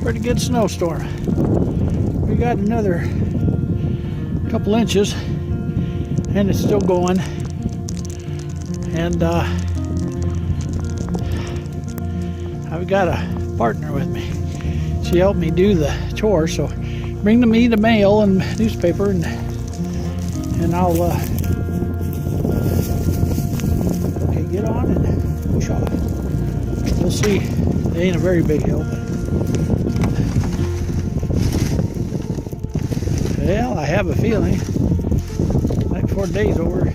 pretty good snowstorm. We got another couple inches and it's still going. And I've got a partner with me. She helped me do the chores, so bring me the mail and newspaper, and I'll okay, get on and push off. We'll see. It ain't a very big hill, but well, I have a feeling like 4 days over.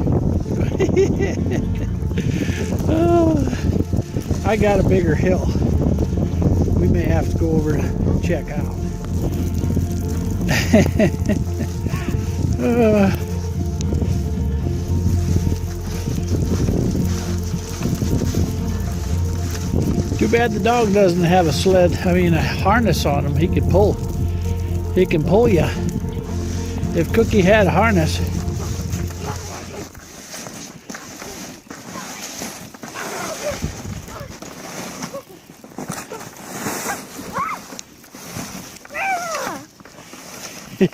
Oh, I got a bigger hill. We may have to go over and check out. Too bad the dog doesn't have a sled. I mean, a harness on him. He can pull. He can pull you. If Cookie had a harness. Okay,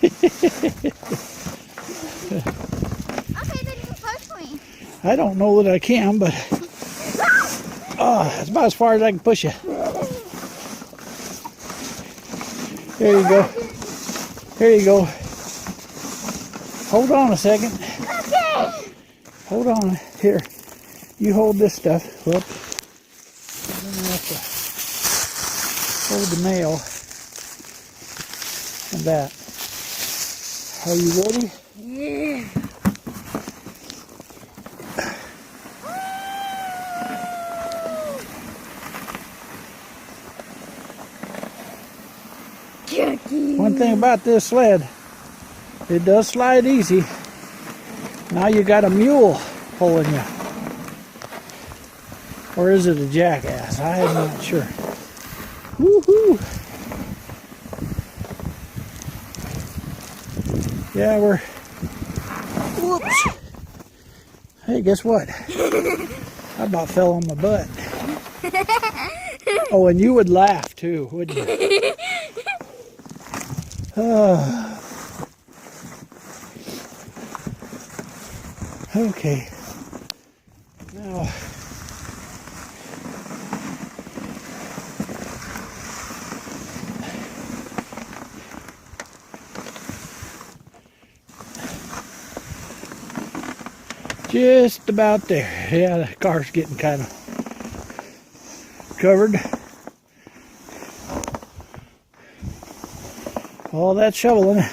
then you push me. I don't know that I can, but it's about as far as I can push you. There you go. There you go. Hold on a second. Okay. Hold on. Here. You hold this stuff. Whoops. I'm going to have to hold the mail and that. Are you ready? Yeah. One thing about this sled, it does slide easy. Now you got a mule pulling you. Or is it a jackass? I am not sure. Woohoo! Yeah, we're... Whoops! Hey, guess what? I about fell on my butt. Oh, and you would laugh too, wouldn't you? Okay. Now, just about there. Yeah, the car's getting kind of covered. All that shoveling, and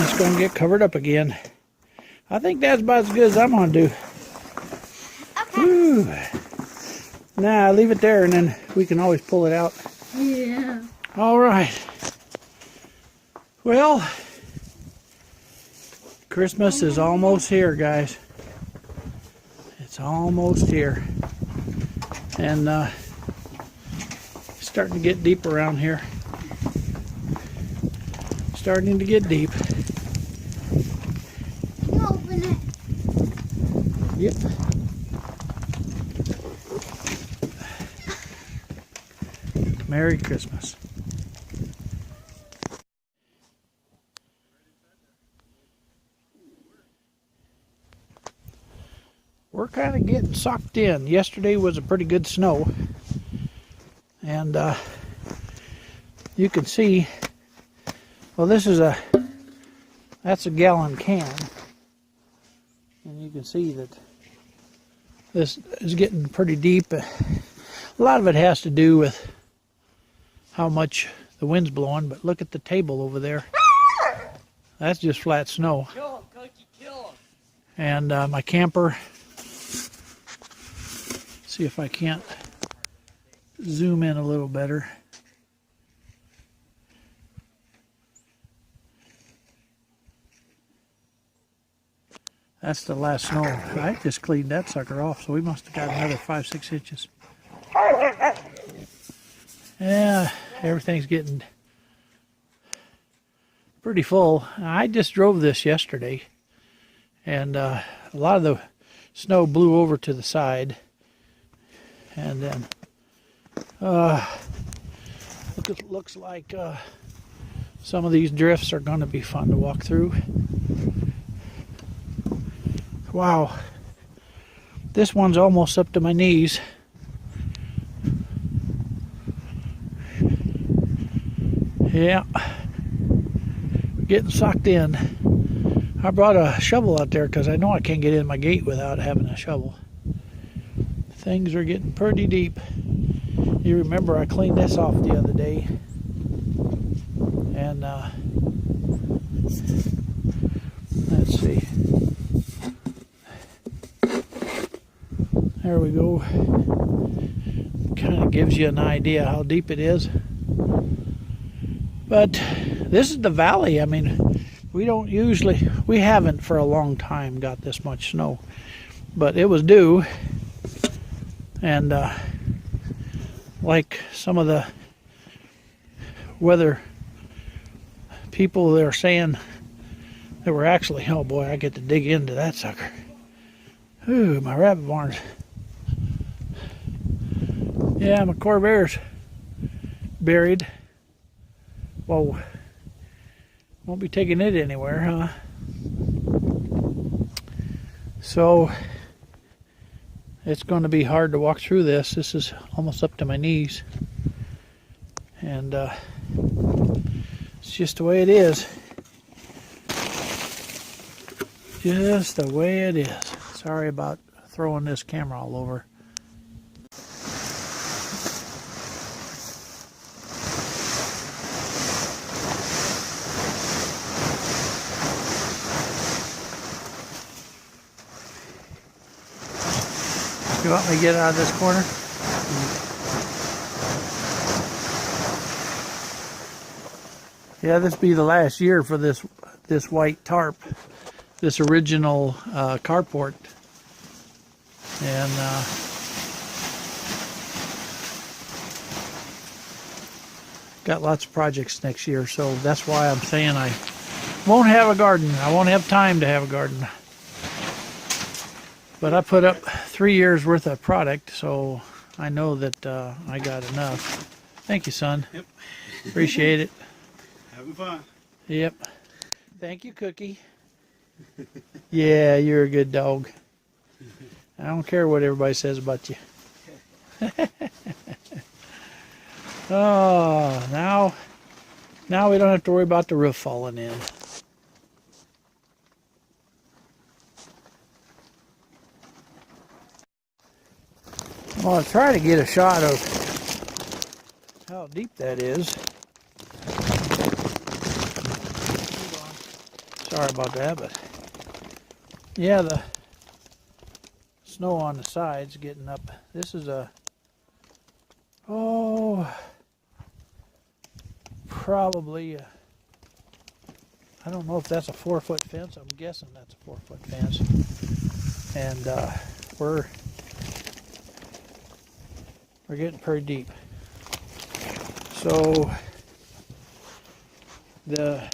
it's going to get covered up again. I think that's about as good as I'm going to do. Okay. Whew. Now, leave it there, and then we can always pull it out. Yeah. All right. Well, Christmas is almost here, guys. It's almost here. And it's starting to get deep around here. Starting to get deep. Can you open it? Yep. Merry Christmas. We're kind of getting sucked in. Yesterday was a pretty good snow. And you can see, well, that's a gallon can. And you can see that this is getting pretty deep. A lot of it has to do with how much the wind's blowing, but look at the table over there. That's just flat snow. Kill him, Cookie, kill him. And my camper, see if I can't zoom in a little better. That's the last snow. I just cleaned that sucker off, so we must have got another 5-6 inches. Yeah, everything's getting pretty full. I just drove this yesterday, and a lot of the snow blew over to the side, and then looks like some of these drifts are going to be fun to walk through. Wow. This one's almost up to my knees. Yeah. Getting sucked in. I brought a shovel out there because I know I can't get in my gate without having a shovel. Things are getting pretty deep. You remember I cleaned this off the other day. And let's see. There we go. Kind of gives you an idea how deep it is. But this is the valley. I mean, we haven't for a long time got this much snow. But it was due. And like some of the weather people, they're saying that we're actually, oh boy, I get to dig into that sucker. Ooh, my rabbit barns. Yeah, my Corvair's buried. Whoa. Won't be taking it anywhere, huh? So it's going to be hard to walk through this. This is almost up to my knees. And it's just the way it is. Just the way it is. Sorry about throwing this camera all over. You want me to get out of this corner? Yeah, this be the last year for this white tarp, this original carport, and got lots of projects next year, so that's why I'm saying I won't have a garden. I won't have time to have a garden. But I put up 3 years worth of product, so I know that I got enough. Thank you, son. Yep. Appreciate it. Having fun. Yep. Thank you, Cookie. Yeah, you're a good dog. I don't care what everybody says about you. Oh, now we don't have to worry about the roof falling in. Well, I'll try to get a shot of how deep that is. Sorry about that, but yeah, the snow on the sides getting up. This is probably I don't know if that's a 4-foot fence. I'm guessing that's a 4-foot fence. And we're getting pretty deep. So the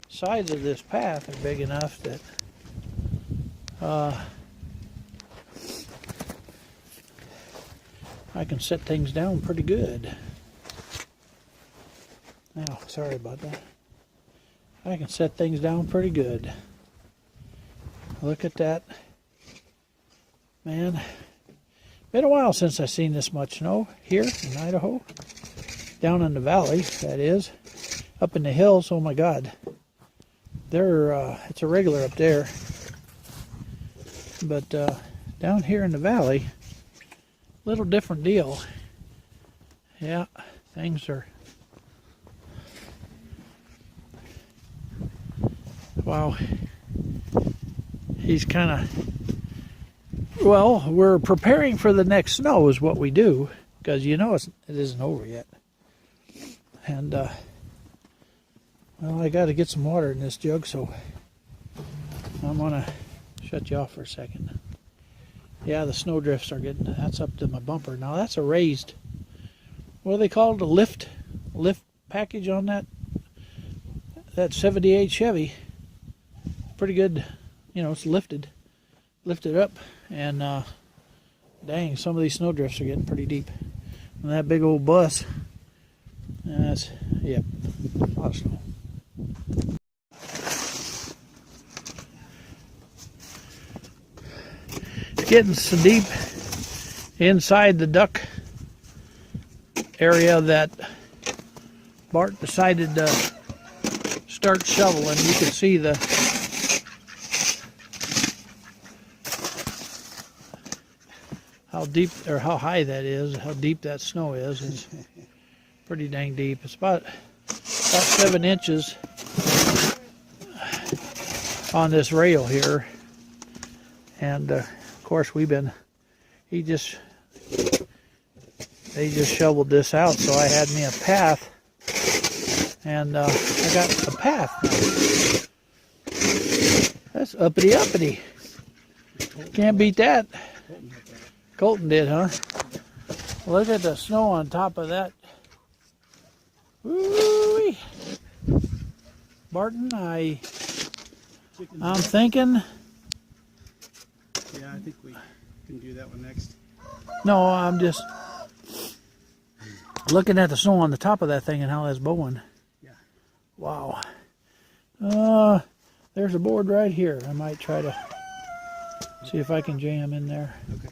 sides of this path are big enough that I can set things down pretty good. Now, sorry about that. I can set things down pretty good. Look at that. Man, been a while since I've seen this much snow here in Idaho. Down in the valley, that is. Up in the hills, oh my God. It's a regular up there. But down here in the valley, little different deal. Yeah, things are... Wow. He's kind of... Well, we're preparing for the next snow is what we do. Because you know it isn't over yet. And, well, I got to get some water in this jug, so I'm going to shut you off for a second. Yeah, the snow drifts are getting... That's up to my bumper. Now, that's a raised... What do they call it? A lift package on that? That 78 Chevy. Pretty good, you know, it's lifted up, and dang, some of these snow drifts are getting pretty deep. And that big old bus That's, yep, a lot of snow. It's getting so deep inside the duck area that Bart decided to start shoveling. You can see how deep or how high that is, how deep that snow is. It's pretty dang deep. It's about 7 inches on this rail here, and of course they just shoveled this out, so I had me a path, and I got a path now. That's uppity. Can't beat that. Colton did, huh? Look at the snow on top of that. Woo-wee. Barton, I'm thinking. Yeah, I think we can do that one next. No, I'm just looking at the snow on the top of that thing and how that's bowing. Yeah. Wow. There's a board right here. I might try to see if I can jam in there. Okay.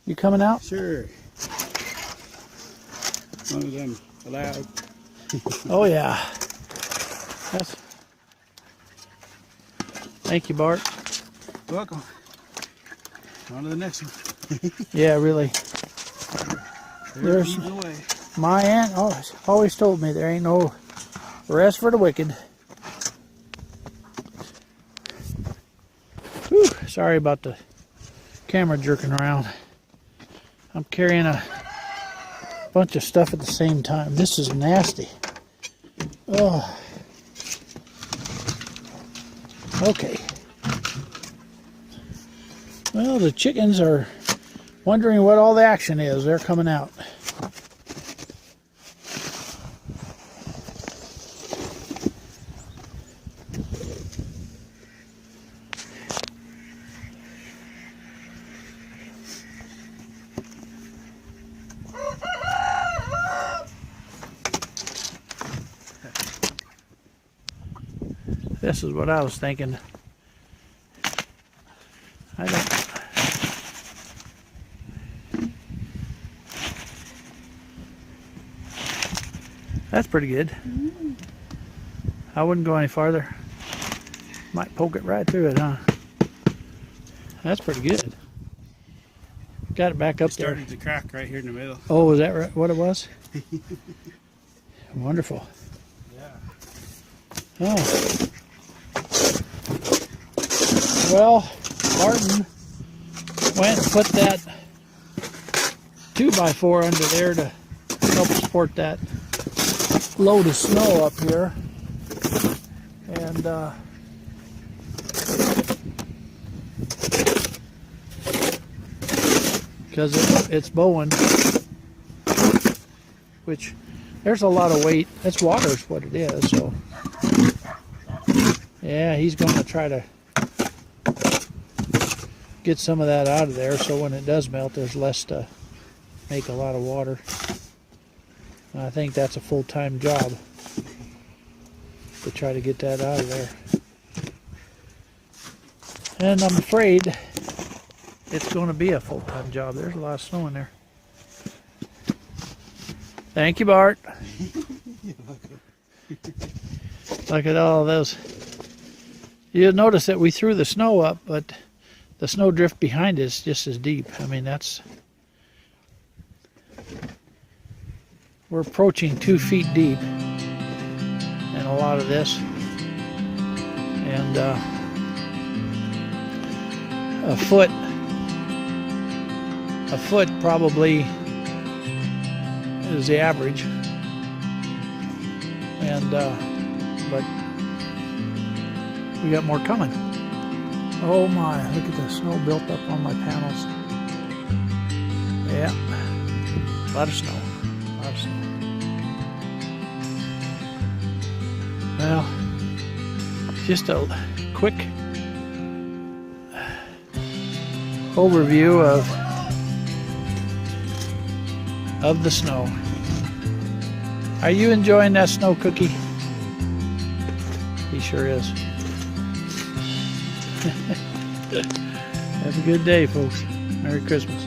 You coming out? Sure. As long as I'm allowed. Oh yeah. Thank you, Bart. Welcome. On to the next one. Yeah, really. There's away. my aunt always told me there ain't no rest for the wicked. Whew, sorry about the camera jerking around. I'm carrying a bunch of stuff at the same time. This is nasty. Oh. Okay. Well, the chickens are wondering what all the action is. They're coming out. This is what I was thinking. That's pretty good. I wouldn't go any farther. Might poke it right through it, huh? That's pretty good. Got it back up there. Started to crack right here in the middle. Oh, was that right? What it was? Wonderful. Yeah. Oh. Well, Martin went and put that 2x4 under there to help support that load of snow up here. And because it's bowing, which there's a lot of weight. That's water is what it is. So yeah, he's going to try to get some of that out of there, so when it does melt, there's less to make a lot of water. And I think that's a full-time job to try to get that out of there. And I'm afraid it's going to be a full-time job. There's a lot of snow in there. Thank you, Bart. Look at all those. You'll notice that we threw the snow up, but the snow drift behind is just as deep. I mean, we're approaching 2 feet deep in a lot of this. And a foot probably is the average. And but we got more coming. Oh my, look at the snow built up on my panels. Yeah, a lot of snow. Well, just a quick overview of the snow. Are you enjoying that snow cookie? He sure is. Have a good day, folks. Merry Christmas.